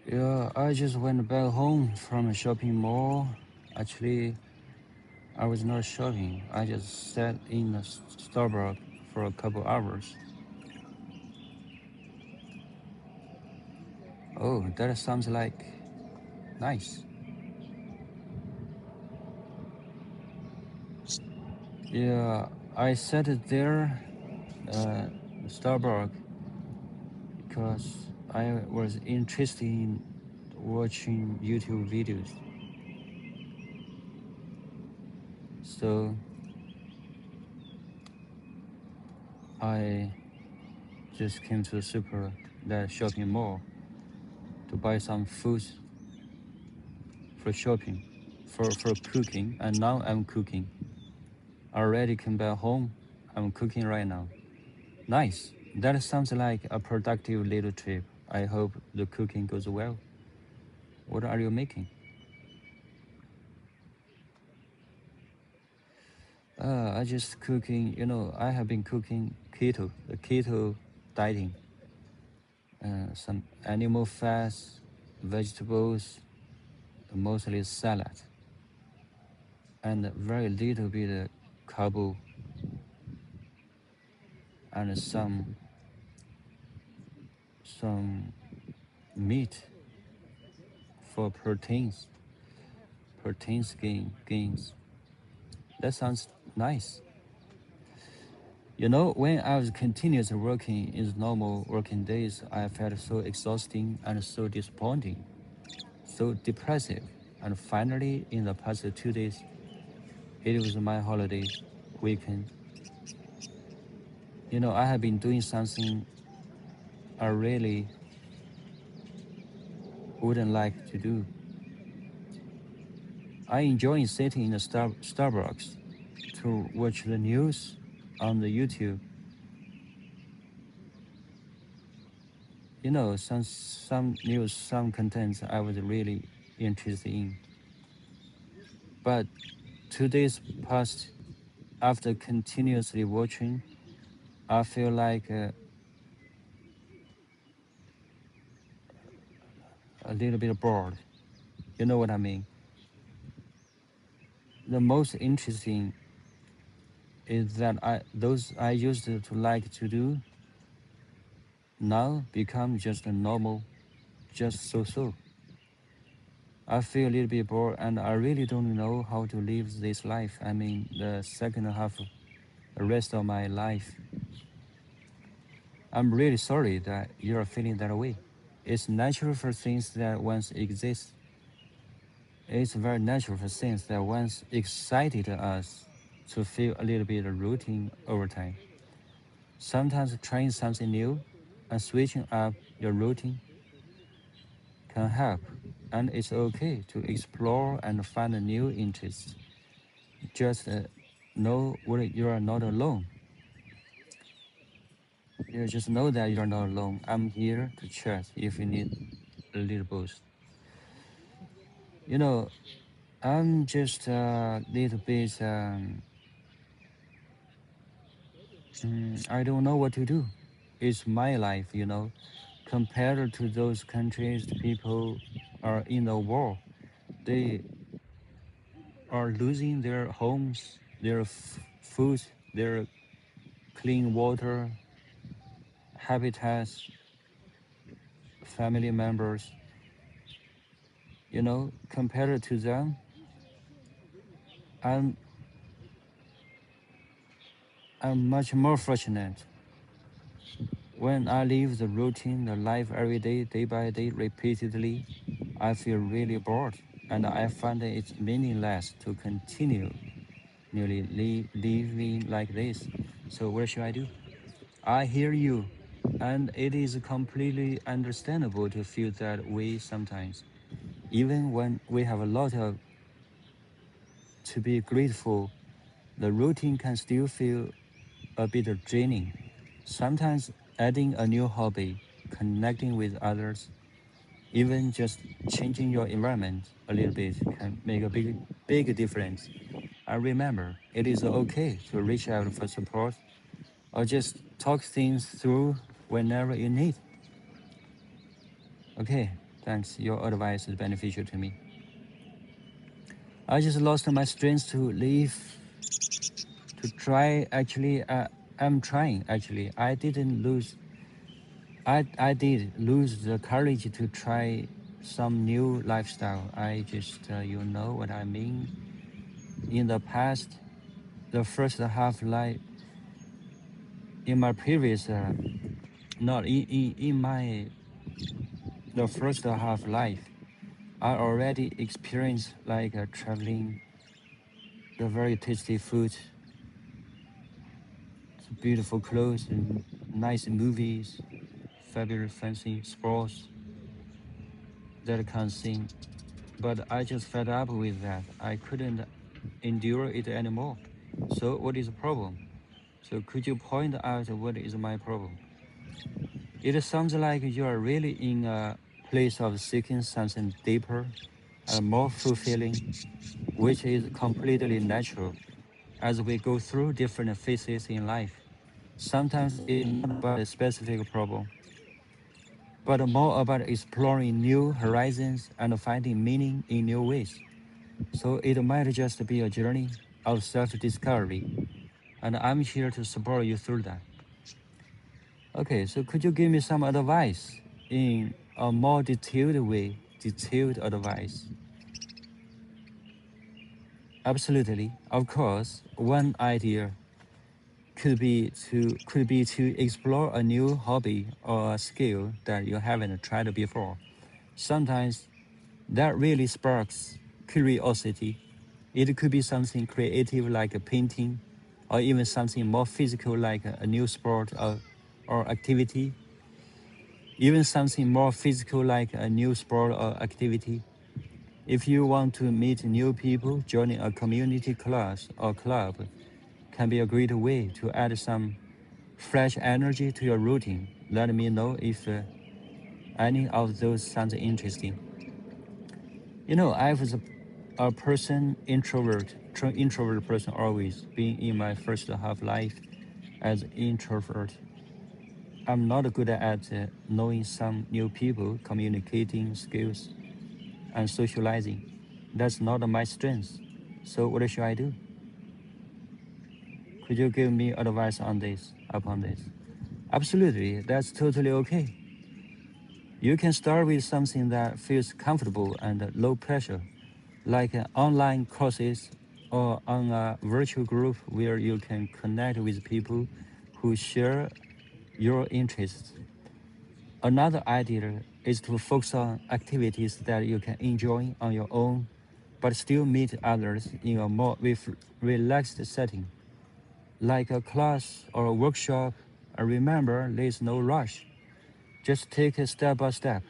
Yeah, I just went back home from a shopping mall. Actually, I was not shopping. I just sat in a Starbucks for a couple hours. Oh, that sounds like nice. Yeah, I sat there, uh, Starbucks, because I was interested in watching YouTube videos. So I just came to the that shopping mall to buy some food for shopping, for cooking, and now I'm cooking. I already came back home. I'm cooking right now. Nice. That sounds like a productive little trip. I hope the cooking goes well. What are you making? I just cooking. I have been cooking the keto dieting. Some animal fats, vegetables, mostly salad, and very little bit of carbo and some meat for gains. That sounds nice. When I was continuously working in normal working days, I felt so exhausting and so disappointing, so depressive. And finally, in the past 2 days, it was my holiday weekend. I have been doing something I really wouldn't like to do. I enjoy sitting in a Starbucks to watch the news on the YouTube. Some news, some contents I was really interested in. But 2 days passed after continuously watching. I feel like a little bit bored. You know what I mean? The most interesting is that those I used to like to do now become just a normal, just so. I feel a little bit bored and I really don't know how to live this life. I mean, the second half of the rest of my life. I'm really sorry that you're feeling that way. It's natural for things that once exist. It's very natural for things that once excited us to feel a little bit routine over time. Sometimes trying something new and switching up your routine can help, and it's okay to explore and find a new interest. Just know what you are not alone. You just know that you're not alone. I'm here to chat if you need a little boost. You know, I'm just a little bit, I don't know what to do. It's my life. Compared to those countries, the people are in the war. They are losing their homes, their food, their clean water, habitats, family members. Compared to them, I'm I'm much more fortunate. When I live the routine, the life every day by day, repeatedly, I feel really bored, and I find that it's meaningless to continue nearly living like this. So what should I do? I hear you, and it is completely understandable to feel that way sometimes. Even when we have a lot of to be grateful, the routine can still feel a bit draining. Sometimes adding a new hobby, connecting with others, even just changing your environment a little bit can make a big difference. I remember it is okay to reach out for support or just talk things through whenever you need. Okay. Thanks. Your advice is beneficial to me. I just lost my strength to live, to try. Actually, I'm trying. Actually, I did lose the courage to try some new lifestyle. I just, you know what I mean. In the past, the first half life in my previous, not in my the first half life, I already experienced like traveling, the very tasty food, beautiful clothes, and nice movies, fabulous fancy sports, that kind of thing. But I just fed up with that. I couldn't endure it anymore. So what is the problem? So could you point out what is my problem? It sounds like you are really in a place of seeking something deeper and more fulfilling, which is completely natural as we go through different phases in life. Sometimes it's not about a specific problem, but more about exploring new horizons and finding meaning in new ways. So it might just be a journey of self-discovery, and I'm here to support you through that. Okay, so could you give me some advice in a more detailed way? Detailed advice. Absolutely. Of course, one idea could be to explore a new hobby or a skill that you haven't tried before. Sometimes that really sparks curiosity. It could be something creative like a painting, or even something more physical like a new sport or activity. Even something more physical like a new sport or activity. If you want to meet new people, joining a community class or club can be a great way to add some fresh energy to your routine. Let me know if any of those sounds interesting. You know, I was a person introvert person always. Being in my first half life as introvert, I'm not good at knowing some new people, communicating skills, and socializing. That's not my strength. So what should I do? Could you give me advice on this, upon this? Absolutely, that's totally okay. You can start with something that feels comfortable and low pressure, like online courses or on a virtual group where you can connect with people who share your interests. Another idea is to focus on activities that you can enjoy on your own, but still meet others in a more relaxed setting, like a class or a workshop. And remember, there's no rush. Just take it step by step.